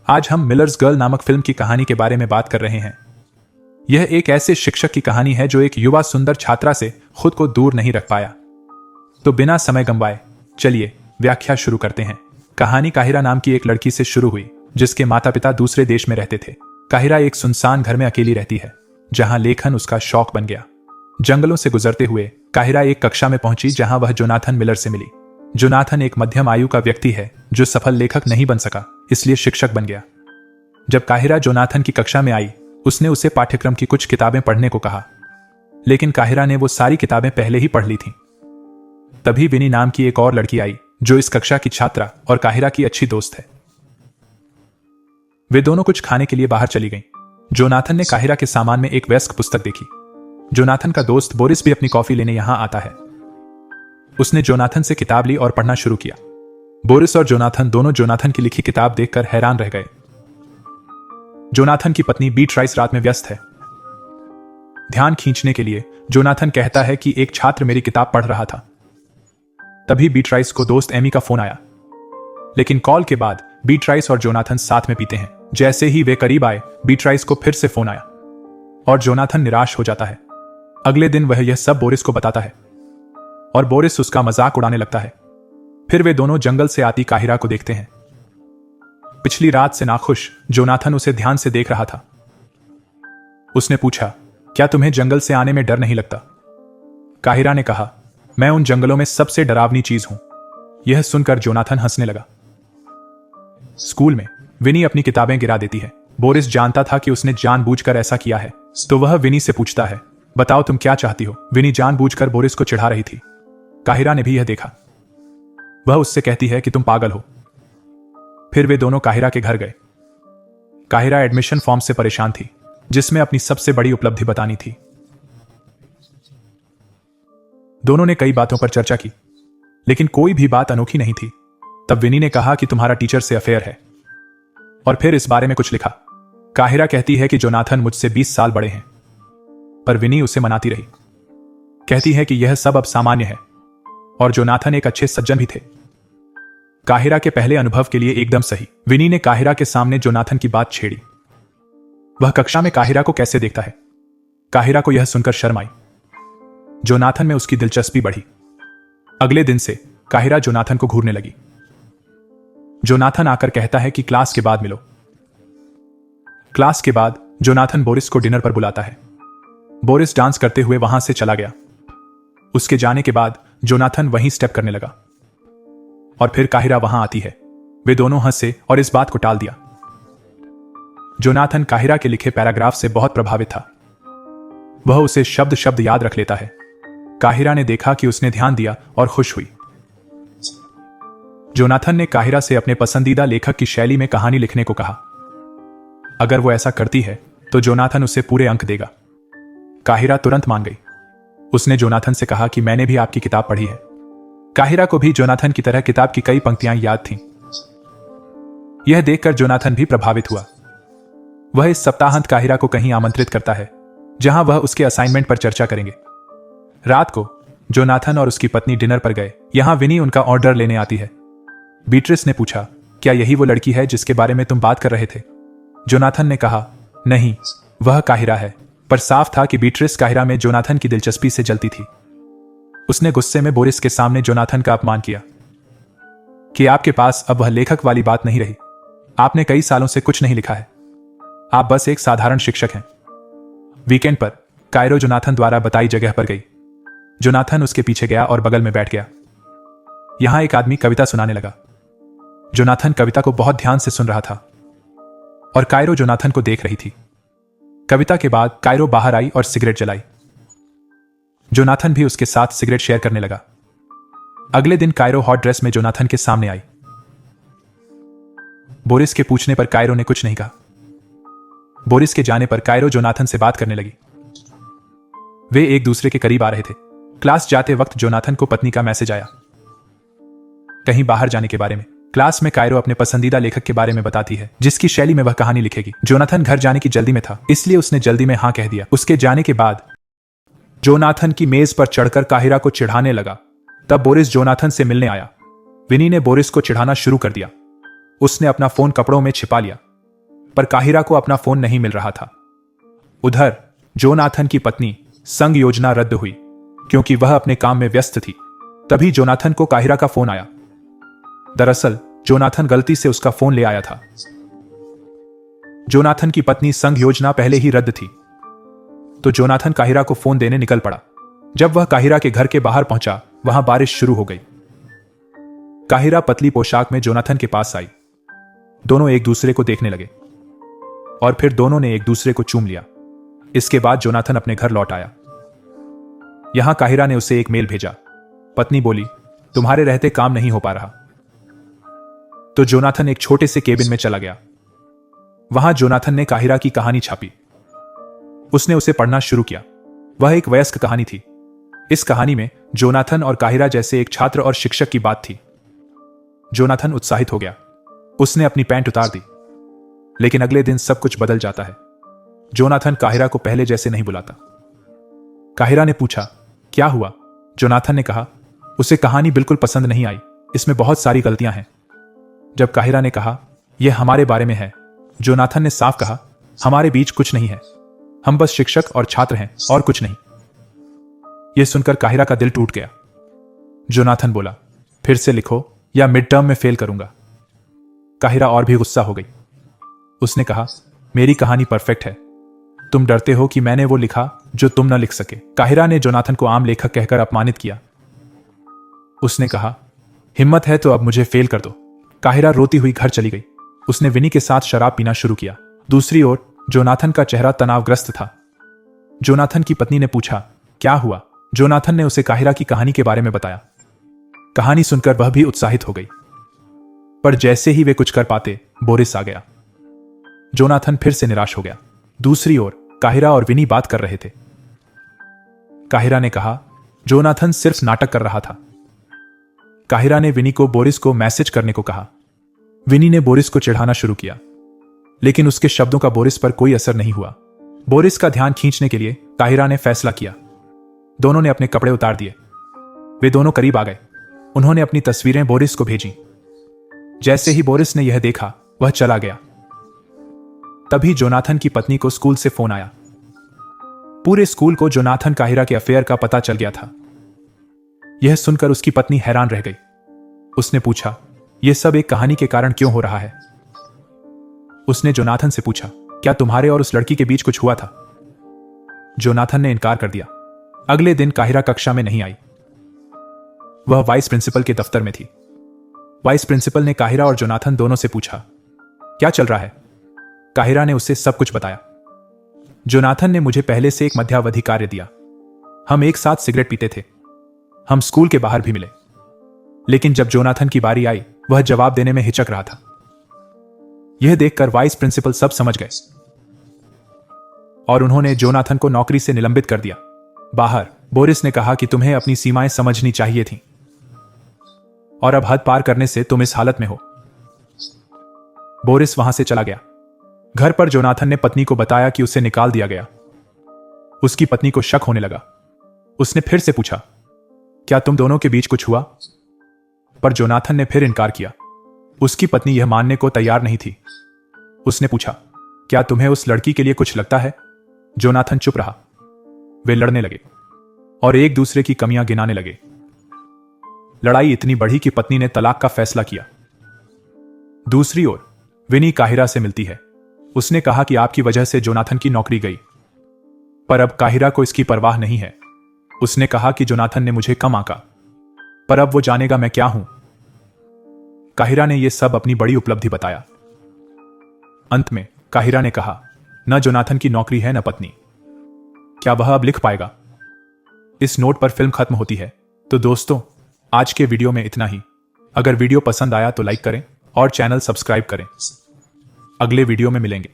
आज हम millers girl नामक फिल्म की कहानी के बारे में बात कर रहे हैं। यह एक ऐसे शिक्षक की कहानी है जो एक युवा सुंदर छात्रा से खुद को दूर नहीं रख पाया। तो बिना समय गंवाए चलिए व्याख्या शुरू करते हैं। कहानी काहिरा नाम की एक लड़की से शुरू हुई जिसके माता पिता दूसरे देश में रहते थे। काहिरा एक सुनसान घर में अकेली रहती है जहां लेखन उसका शौक बन गया। जंगलों से गुजरते हुए काहिरा एक कक्षा में पहुंची जहां वह जोनाथन मिलर से मिली। जोनाथन एक मध्यम आयु का व्यक्ति है जो सफल लेखक नहीं बन सका, इसलिए शिक्षक बन गया। जब काहिरा जोनाथन की कक्षा में आई, उसने उसे पाठ्यक्रम की कुछ किताबें पढ़ने को कहा, लेकिन काहिरा ने वो सारी किताबें पहले ही पढ़ ली थीं। तभी विनी नाम की एक और लड़की आई जो इस कक्षा की छात्रा और काहिरा की अच्छी दोस्त है। वे दोनों कुछ खाने के लिए बाहर चली गईं। जोनाथन ने काहिरा के सामान में एक वयस्क पुस्तक देखी। जोनाथन का दोस्त बोरिस भी अपनी कॉफी लेने यहां आता है। उसने जोनाथन से किताब ली और पढ़ना शुरू किया। बोरिस और जोनाथन दोनों जोनाथन की लिखी किताब देखकर हैरान रह गए। जोनाथन की पत्नी बीट्राइस रात में व्यस्त है। ध्यान खींचने के लिए जोनाथन कहता है कि एक छात्र मेरी किताब पढ़ रहा था। तभी बीट्राइस को दोस्त एमी का फोन आया, लेकिन कॉल के बाद बीट्राइस और जोनाथन साथ में पीते हैं। जैसे ही वे करीब आए, बीट्राइस को फिर से फोन आया और जोनाथन निराश हो जाता है। अगले दिन वह यह सब बोरिस को बताता है और बोरिस उसका मजाक उड़ाने लगता है। फिर वे दोनों जंगल से आती काहिरा को देखते हैं। पिछली रात से नाखुश जोनाथन उसे ध्यान से देख रहा था। उसने पूछा, क्या तुम्हें जंगल से आने में डर नहीं लगता? काहिरा ने कहा, मैं उन जंगलों में सबसे डरावनी चीज हूं। यह सुनकर जोनाथन हंसने लगा। स्कूल में विनी अपनी किताबें गिरा देती है। बोरिस जानता था कि उसने जानबूझकर ऐसा किया है, तो वह विनी से पूछता है, बताओ तुम क्या चाहती हो? विनी जानबूझकर बोरिस को चिढ़ा रही थी। काहिरा ने भी यह देखा। वह उससे कहती है कि तुम पागल हो। फिर वे दोनों काहिरा के घर गए। काहिरा एडमिशन फॉर्म से परेशान थी, जिसमें अपनी सबसे बड़ी उपलब्धि बतानी थी। दोनों ने कई बातों पर चर्चा की, लेकिन कोई भी बात अनोखी नहीं थी। तब विनी ने कहा कि तुम्हारा टीचर से अफेयर है, और फिर इस बारे में कुछ लिखा। काहिरा कहती है कि जोनाथन मुझसे 20 साल बड़े हैं, पर विनी उसे मनाती रही। कहती है कि यह सब अब सामान्य है और जोनाथन एक अच्छे सज्जन भी थे। काहिरा के पहले अनुभव के लिए एकदम सही। विनी ने काहिरा के सामने जोनाथन की बात छेड़ी। वह कक्षा में काहिरा को कैसे देखता है? काहिरा को यह सुनकर शर्म आई। जोनाथन में उसकी दिलचस्पी बढ़ी। अगले दिन से काहिरा जोनाथन को घूरने लगी। जोनाथन आकर कहता है कि क्लास के बाद मिलो। क्लास के बाद जोनाथन बोरिस को डिनर पर बुलाता है। बोरिस डांस करते हुए वहां से चला गया। उसके जाने के बाद जोनाथन वहीं स्टेप करने लगा और फिर काहिरा वहां आती है। वे दोनों हंसे और इस बात को टाल दिया। जोनाथन काहिरा के लिखे पैराग्राफ से बहुत प्रभावित था। वह उसे शब्द शब्द याद रख लेता है। काहिरा ने देखा कि उसने ध्यान दिया और खुश हुई। जोनाथन ने काहिरा से अपने पसंदीदा लेखक की शैली में कहानी लिखने को कहा। अगर वो ऐसा करती है तो जोनाथन उसे पूरे अंक देगा। काहिरा तुरंत मान गई। उसने जोनाथन से कहा कि मैंने भी आपकी किताब पढ़ी है। काहिरा को भी जोनाथन की तरह किताब की कई पंक्तियां याद थीं। यह देखकर जोनाथन भी प्रभावित हुआ। वह इस सप्ताहांत काहिरा को कहीं आमंत्रित करता है जहां वह उसके असाइनमेंट पर चर्चा करेंगे। रात को जोनाथन और उसकी पत्नी डिनर पर गए। यहां विनी उनका ऑर्डर लेने आती है। बीट्रिस ने पूछा, क्या यही वो लड़की है जिसके बारे में तुम बात कर रहे थे? जोनाथन ने कहा, नहीं, वह काहिरा है। पर साफ था कि बीट्रिस काहिरा में जोनाथन की दिलचस्पी से जलती थी। उसने गुस्से में बोरिस के सामने जोनाथन का अपमान किया कि आपके पास अब वह लेखक वाली बात नहीं रही। आपने कई सालों से कुछ नहीं लिखा है। आप बस एक साधारण शिक्षक हैं। वीकेंड पर कायरो जोनाथन द्वारा बताई जगह पर गई। जोनाथन उसके पीछे गया और बगल में बैठ गया। यहां एक आदमी कविता सुनाने लगा। जोनाथन कविता को बहुत ध्यान से सुन रहा था और कायरो जोनाथन को देख रही थी। कविता के बाद कायरो बाहर आई और सिगरेट जलाई। जोनाथन भी उसके साथ सिगरेट शेयर करने लगा। अगले दिन कायरो हॉट ड्रेस में जोनाथन के सामने आई। बोरिस के पूछने पर कायरो ने कुछ नहीं कहा। बोरिस के जाने पर कायरो जोनाथन से बात करने लगी। वे एक दूसरे के करीब आ रहे थे। क्लास जाते वक्त जोनाथन को पत्नी का मैसेज आया, कहीं बाहर जाने के बारे में। क्लास में कायरो अपने पसंदीदा लेखक के बारे में बताती है जिसकी शैली में वह कहानी लिखेगी। जोनाथन घर जाने की जल्दी में था, इसलिए उसने जल्दी में हां कह दिया। उसके जाने के बाद जोनाथन की मेज पर चढ़कर काहिरा को चिढ़ाने लगा। तब बोरिस जोनाथन से मिलने आया। विनी ने बोरिस को चिढ़ाना शुरू कर दिया। उसने अपना फोन कपड़ों में छिपा लिया पर काहिरा को अपना फोन नहीं मिल रहा था। उधर जोनाथन की पत्नी संग योजना रद्द हुई क्योंकि वह अपने काम में व्यस्त थी। तभी जोनाथन को काहिरा का फोन आया। दरअसल जोनाथन गलती से उसका फोन ले आया था। जोनाथन की पत्नी संग योजना पहले ही रद्द थी, तो जोनाथन काहिरा को फोन देने निकल पड़ा। जब वह काहिरा के घर के बाहर पहुंचा, वहां बारिश शुरू हो गई। काहिरा पतली पोशाक में जोनाथन के पास आई। दोनों एक दूसरे को देखने लगे और फिर दोनों ने एक दूसरे को चूम लिया। इसके बाद जोनाथन अपने घर लौट आया। यहां काहिरा ने उसे एक मेल भेजा। पत्नी बोली, तुम्हारे रहते काम नहीं हो पा रहा। तो जोनाथन एक छोटे से केबिन में चला गया। वहां जोनाथन ने काहिरा की कहानी छापी। उसने उसे पढ़ना शुरू किया। वह एक वयस्क कहानी थी। इस कहानी में जोनाथन और काहिरा जैसे एक छात्र और शिक्षक की बात थी। जोनाथन उत्साहित हो गया। उसने अपनी पैंट उतार दी। लेकिन अगले दिन सब कुछ बदल जाता है। जोनाथन काहिरा को पहले जैसे नहीं बुलाता। काहिरा ने पूछा, क्या हुआ? जोनाथन ने कहा, उसे कहानी बिल्कुल पसंद नहीं आई, इसमें बहुत सारी गलतियां हैं। जब काहिरा ने कहा, यह हमारे बारे में है, जोनाथन ने साफ कहा, हमारे बीच कुछ नहीं है, हम बस शिक्षक और छात्र हैं और कुछ नहीं। यह सुनकर काहिरा का दिल टूट गया। जोनाथन बोला, फिर से लिखो या मिड टर्म में फेल करूंगा। काहिरा और भी गुस्सा हो गई। उसने कहा, मेरी कहानी परफेक्ट है, तुम डरते हो कि मैंने वो लिखा जो तुम न लिख सके। काहिरा ने जोनाथन को आम लेखक कहकर अपमानित किया। उसने कहा, हिम्मत है तो अब मुझे फेल कर दो। काहिरा रोती हुई घर चली गई। उसने विनी के साथ शराब पीना शुरू किया। दूसरी ओर जोनाथन का चेहरा तनावग्रस्त था। जोनाथन की पत्नी ने पूछा, क्या हुआ? जोनाथन ने उसे काहिरा की कहानी के बारे में बताया। कहानी सुनकर वह भी उत्साहित हो गई। पर जैसे ही वे कुछ कर पाते, बोरिस आ गया। जोनाथन फिर से निराश हो गया। दूसरी ओर काहिरा और विनी बात कर रहे थे। काहिरा ने कहा, जोनाथन सिर्फ नाटक कर रहा था। काहिरा ने विनी को बोरिस को मैसेज करने को कहा। विनी ने बोरिस को चिढ़ाना शुरू किया, लेकिन उसके शब्दों का बोरिस पर कोई असर नहीं हुआ। बोरिस का ध्यान खींचने के लिए काहिरा ने फैसला किया। दोनों ने अपने कपड़े उतार दिए। वे दोनों करीब आ गए। उन्होंने अपनी तस्वीरें बोरिस को भेजी। जैसे ही बोरिस ने यह देखा, वह चला गया। तभी जोनाथन की पत्नी को स्कूल से फोन आया। पूरे स्कूल को जोनाथन काहिरा के अफेयर का पता चल गया था। यह सुनकर उसकी पत्नी हैरान रह गई। उसने पूछा, यह सब एक कहानी के कारण क्यों हो रहा है? उसने जोनाथन से पूछा, क्या तुम्हारे और उस लड़की के बीच कुछ हुआ था? जोनाथन ने इनकार कर दिया। अगले दिन काहिरा कक्षा में नहीं आई। वह वाइस प्रिंसिपल के दफ्तर में थी। वाइस प्रिंसिपल ने काहिरा और जोनाथन दोनों से पूछा, क्या चल रहा है? काहिरा ने उससे सब कुछ बताया। जोनाथन ने मुझे पहले से एक मध्यावधि कार्य दिया। हम एक साथ सिगरेट पीते थे। हम स्कूल के बाहर भी मिले। लेकिन जब जोनाथन की बारी आई, वह जवाब देने में हिचक रहा था। यह देखकर वाइस प्रिंसिपल सब समझ गए और उन्होंने जोनाथन को नौकरी से निलंबित कर दिया। बाहर बोरिस ने कहा कि तुम्हें अपनी सीमाएं समझनी चाहिए थीं और अब हद पार करने से तुम इस हालत में हो। बोरिस वहां से चला गया। घर पर जोनाथन ने पत्नी को बताया कि उसे निकाल दिया गया। उसकी पत्नी को शक होने लगा। उसने फिर से पूछा, क्या तुम दोनों के बीच कुछ हुआ? पर जोनाथन ने फिर इनकार किया। उसकी पत्नी यह मानने को तैयार नहीं थी। उसने पूछा, क्या तुम्हें उस लड़की के लिए कुछ लगता है? जोनाथन चुप रहा। वे लड़ने लगे और एक दूसरे की कमियां गिनाने लगे। लड़ाई इतनी बढ़ी कि पत्नी ने तलाक का फैसला किया। दूसरी ओर विनी काहिरा से मिलती है। उसने कहा कि आपकी वजह से जोनाथन की नौकरी गई, पर अब काहिरा को इसकी परवाह नहीं है। उसने कहा कि जोनाथन ने मुझे कम आंका, पर अब वो जानेगा मैं क्या हूं। काहिरा ने यह सब अपनी बड़ी उपलब्धि बताया। अंत में काहिरा ने कहा, न जोनाथन की नौकरी है न पत्नी। क्या वह अब लिख पाएगा? इस नोट पर फिल्म खत्म होती है। तो दोस्तों, आज के वीडियो में इतना ही। अगर वीडियो पसंद आया तो लाइक करें और चैनल सब्सक्राइब करें। अगले वीडियो में मिलेंगे।